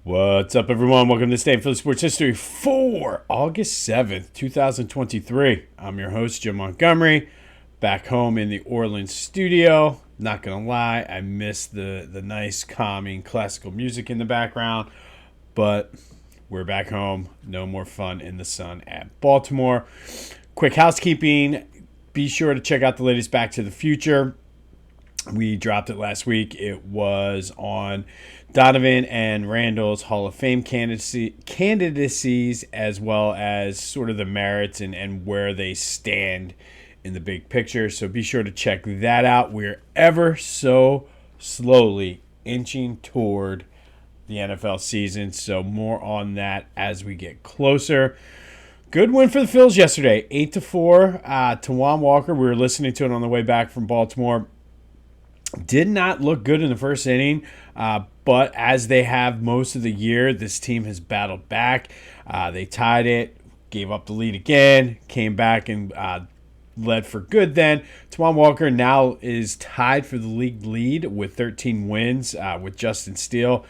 What's up, everyone? Welcome to Stay in Philly Sports History for August 7th, 2023. I'm your host, Jim Montgomery, back home in the Orleans studio. Not going to lie, I miss the nice, calming, classical music in the background, but we're back home. No more fun in the sun at Baltimore. Quick housekeeping. Be sure to check out the latest Back to the Future. We dropped it last week. It was on Donovan and Randall's Hall of Fame candidacies, as well as sort of the merits and where they stand in the big picture. So be sure to check that out. We're ever so slowly inching toward the NFL season. So more on that as we get closer. Good win for the Phillies yesterday, 8-4. Tawan Walker, we were listening to it on the way back from Baltimore. Did not look good in the first inning, but as they have most of the year, this team has battled back. They tied it, gave up the lead again, came back and led for good then. Tawan Walker now is tied for the league lead with 13 wins with Justin Steele.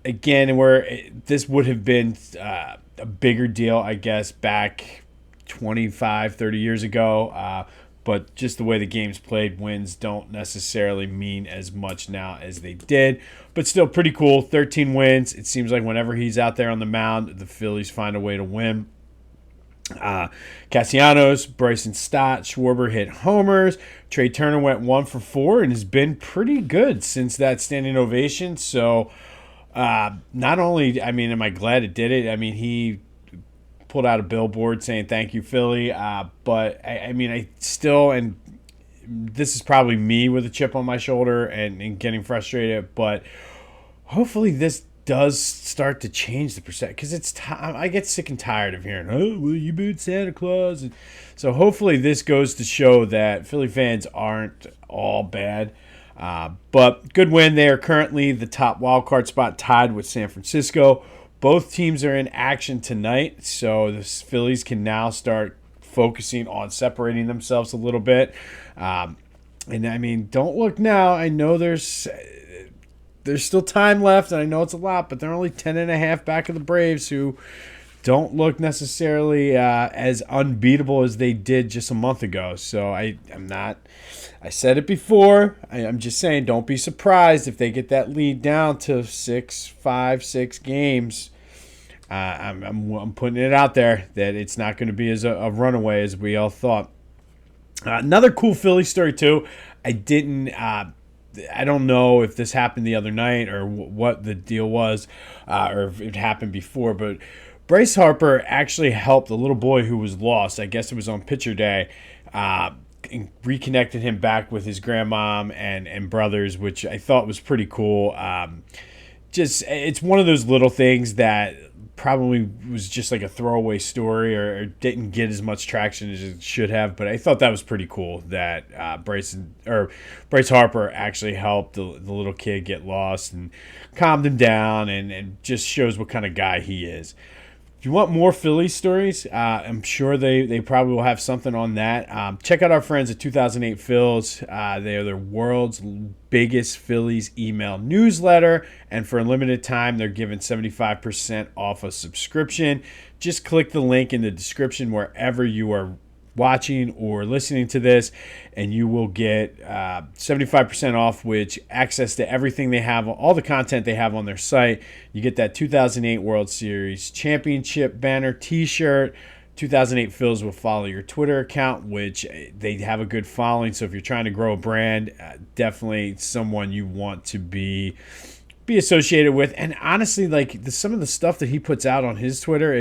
Again, where this would have been a bigger deal, I guess, back 25, 30 years ago. But just the way the game's played, wins don't necessarily mean as much now as they did. But still pretty cool. 13 wins. It seems like whenever he's out there on the mound, the Phillies find a way to win. Castellanos, Bryson Stott, Schwarber hit homers. Trey Turner went 1 for 4 and has been pretty good since that standing ovation. So not only, am I glad it did it? He pulled out a billboard saying thank you, Philly, but I still, and this is probably me with a chip on my shoulder and getting frustrated, but hopefully this does start to change the percent, because I get sick and tired of hearing, oh, well, you booed Santa Claus, and so hopefully this goes to show that Philly fans aren't all bad. But good win. They are currently the top wild card spot, tied with San Francisco. Both teams are in action tonight, so the Phillies can now start focusing on separating themselves a little bit. Don't look now. I know there's still time left, and I know it's a lot, but they're only 10.5 back of the Braves, who don't look necessarily as unbeatable as they did just a month ago. So I said it before. I'm just saying, don't be surprised if they get that lead down to 5-6 games. I'm putting it out there that it's not going to be as a runaway as we all thought. Another cool Philly story too. I don't know if this happened the other night or what the deal was, or if it happened before, but Bryce Harper actually helped a little boy who was lost. I guess it was on pitcher day. And reconnected him back with his grandmom and brothers, which I thought was pretty cool. It's one of those little things that probably was just like a throwaway story or didn't get as much traction as it should have, but I thought that was pretty cool that Bryce Harper actually helped the little kid get lost and calmed him down and just shows what kind of guy he is. If you want more Phillies stories, I'm sure they probably will have something on that. Check out our friends at 2008 Phils. They are the world's biggest Phillies email newsletter, and for a limited time, they're giving 75% off a subscription. Just click the link in the description wherever you are watching or listening to this, and you will get 75% off, which access to everything they have, all the content they have on their site. You get that 2008 World Series Championship banner, t-shirt. 2008 Phils will follow your Twitter account, which they have a good following. So if you're trying to grow a brand, definitely someone you want to be associated with. And honestly, some of the stuff that he puts out on his Twitter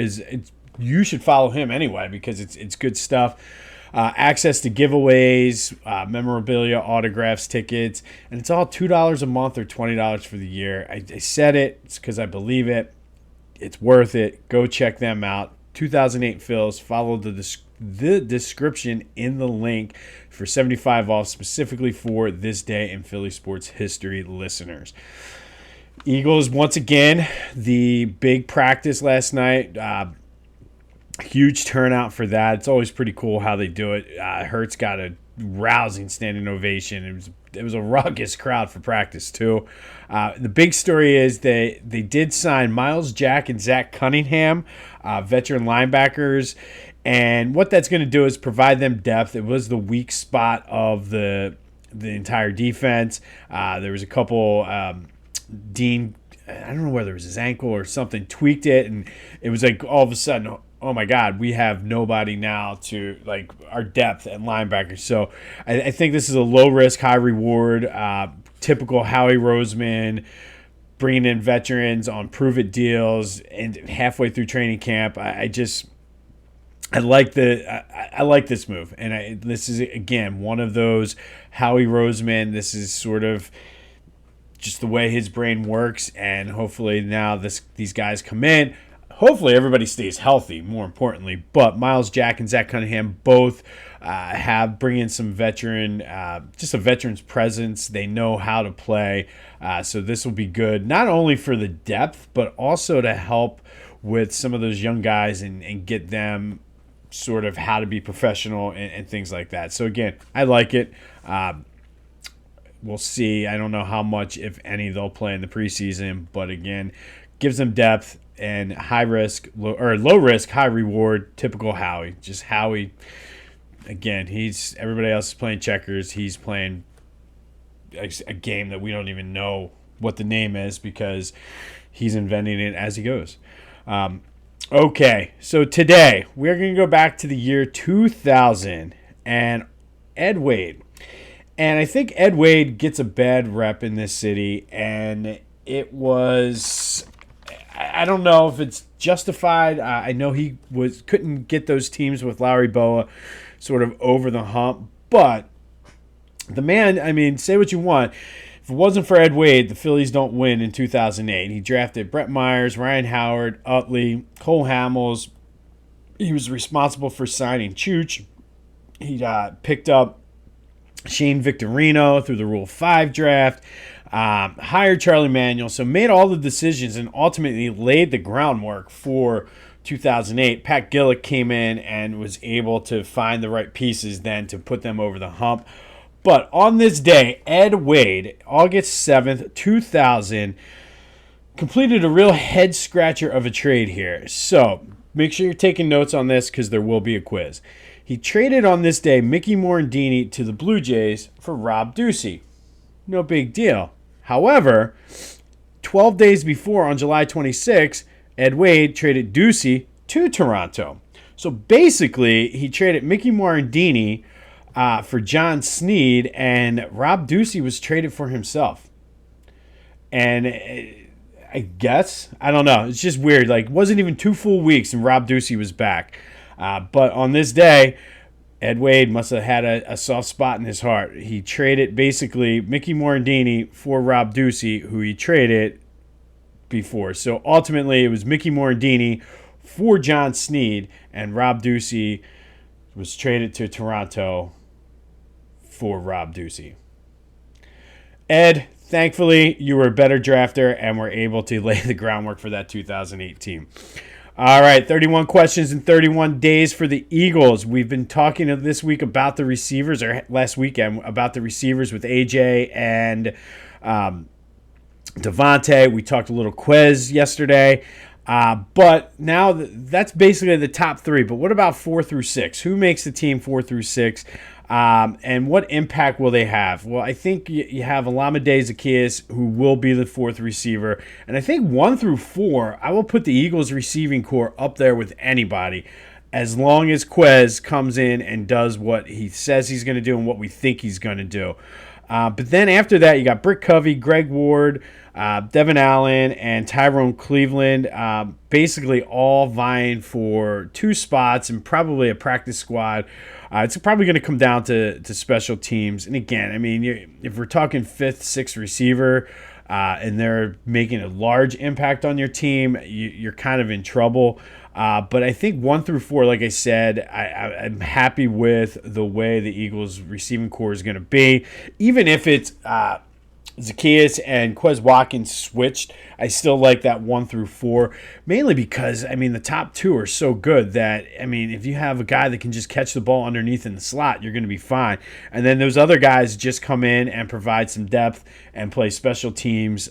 you should follow him anyway, because it's good stuff. Access to giveaways, memorabilia, autographs, tickets, and it's all $2 a month or $20 for the year. I said it. It's because I believe it. It's worth it. Go check them out. 2008 Phils. Follow the description in the link for 75 off, specifically for this day in Philly sports history listeners. Eagles, once again, the big practice last night. Huge turnout for that. It's always pretty cool how they do it. Hurts got a rousing standing ovation. It was was a ruckus crowd for practice too. The big story is they did sign Miles Jack and Zach Cunningham, veteran linebackers, and what that's going to do is provide them depth. It was the weak spot of the entire defense. There was a couple Dean, I don't know whether it was his ankle or something, tweaked it, and it was like all of a sudden, oh my God, we have nobody now to like our depth at linebackers. So I think this is a low risk, high reward, typical Howie Roseman, bringing in veterans on prove it deals and halfway through training camp. I like this move, and this is again one of those Howie Roseman. This is sort of just the way his brain works, and hopefully now these guys come in. Hopefully everybody stays healthy, more importantly. But Miles Jack and Zach Cunningham both have bring in some just a veteran's presence. They know how to play, so this will be good, not only for the depth, but also to help with some of those young guys and get them sort of how to be professional and things like that. So again, I like it. We'll see. I don't know how much, if any, they'll play in the preseason, but again, gives them depth and low risk, high reward. Typical Howie. Just Howie. Again, everybody else is playing checkers. He's playing a game that we don't even know what the name is because he's inventing it as he goes. Okay, so today we're going to go back to the year 2000 and Ed Wad. And I think Ed Wad gets a bad rep in this city, and it was, I don't know if it's justified. I know he couldn't get those teams with Lowry Boa sort of over the hump, but the man, I mean, say what you want. If it wasn't for Ed Wad, the Phillies don't win in 2008. He drafted Brett Myers, Ryan Howard, Utley, Cole Hamels. He was responsible for signing Chooch. He picked up Shane Victorino through the Rule 5 draft, hired Charlie Manuel, so made all the decisions and ultimately laid the groundwork for 2008. Pat Gillick came in and was able to find the right pieces then to put them over the hump. But on this day, Ed Wad, August 7th, 2000, completed a real head-scratcher of a trade here. So make sure you're taking notes on this because there will be a quiz. He traded on this day Mickey Morandini to the Blue Jays for Rob Ducey. No big deal. However, 12 days before, on July 26, Ed Wad traded Ducey to Toronto. So basically, he traded Mickey Morandini for John Snead, and Rob Ducey was traded for himself. And I guess, I don't know, it's just weird. Like, it wasn't even 2 full weeks and Rob Ducey was back. But on this day, Ed Wad must have had a soft spot in his heart. He traded basically Mickey Morandini for Rob Ducey, who he traded before. So ultimately, it was Mickey Morandini for John Snead, and Rob Ducey was traded to Toronto for Rob Ducey. Ed, thankfully, you were a better drafter and were able to lay the groundwork for that 2008 team. All right, 31 questions in 31 days for the Eagles. We've been talking this week about the receivers, or last weekend, about the receivers with AJ and Devontae. We talked a little quiz yesterday. But now that's basically the top 3. But what about 4 through 6? Who makes the team 4 through 6? And what impact will they have? Well, I think you have Olamide Zaccheaus, who will be the 4th receiver. And I think 1 through 4, I will put the Eagles receiving core up there with anybody, as long as Quez comes in and does what he says he's going to do and what we think he's going to do. But then after that, you got Brick Covey, Greg Ward, Devin Allen, and Tyrone Cleveland, basically all vying for 2 spots and probably a practice squad. It's probably going to come down to special teams. And again, I mean, if we're talking 5th, 6th receiver, and they're making a large impact on your team, you're kind of in trouble. But I think 1 through 4, like I said, I'm happy with the way the Eagles receiving core is going to be. Even if it's Zacchaeus and Quez Watkins switched. I still like that 1 through 4, mainly because, I mean, the top two are so good that, I mean, if you have a guy that can just catch the ball underneath in the slot, you're going to be fine. And then those other guys just come in and provide some depth and play special teams.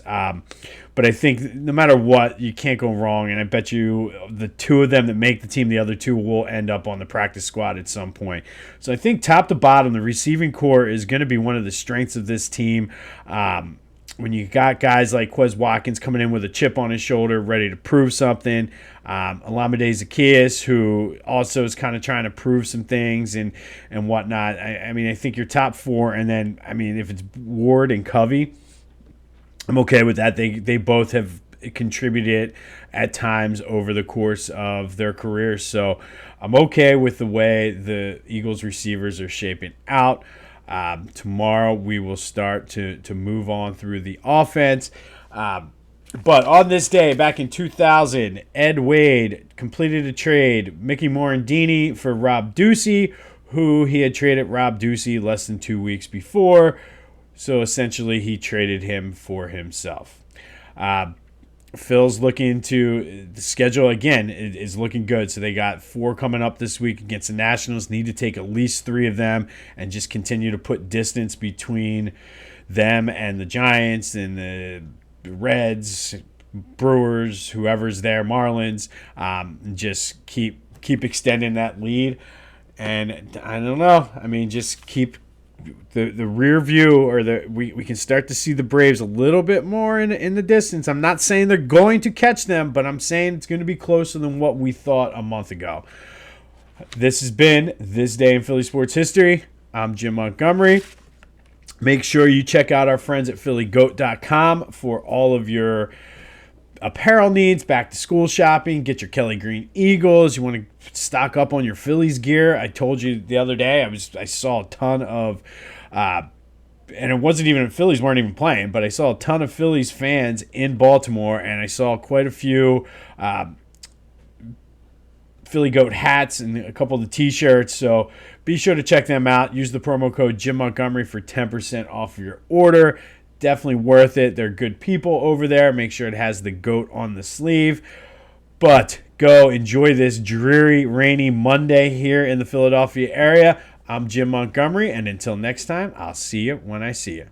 But I think no matter what, you can't go wrong. And I bet you the two of them that make the team, the other two will end up on the practice squad at some point. So I think top to bottom, the receiving core is going to be one of the strengths of this team. When you got guys like Quez Watkins coming in with a chip on his shoulder, ready to prove something. Olamide Zacchaeus, who also is kind of trying to prove some things and whatnot. I mean, I think your top four, and then, I mean, if it's Ward and Covey, I'm okay with that. They both have contributed at times over the course of their careers. So I'm okay with the way the Eagles receivers are shaping out. Tomorrow we will start to move on through the offense. But on this day, back in 2000, Ed Wad completed a trade. Mickey Morandini for Rob Ducey, who he had traded Rob Ducey less than 2 weeks before. So essentially, he traded him for himself. Phil's looking to the schedule again is looking good. So they got 4 coming up this week against the Nationals. Need to take at least 3 of them and just continue to put distance between them and the Giants and the Reds, Brewers, whoever's there, Marlins. Just keep extending that lead. And I don't know. I mean, just keep the rear view, or we can start to see the Braves a little bit more in the distance. I'm not saying they're going to catch them, but I'm saying it's going to be closer than what we thought a month ago. This has been This Day in Philly Sports History. I'm Jim Montgomery. Make sure you check out our friends at phillygoat.com for all of your apparel needs, back to school shopping. Get your Kelly Green Eagles. You want to stock up on your Phillies gear. I told you the other day I saw a ton of and it wasn't even Phillies weren't even playing, but I saw a ton of Phillies fans in Baltimore, and I saw quite a few Philly Goat hats and a couple of the t-shirts. So be sure to check them out. Use the promo code Jim Montgomery for 10% off of your order. Definitely worth it. They're good people over there. Make sure it has the goat on the sleeve. But go enjoy this dreary, rainy Monday here in the Philadelphia area. I'm Jim Montgomery, and until next time, I'll see you when I see you.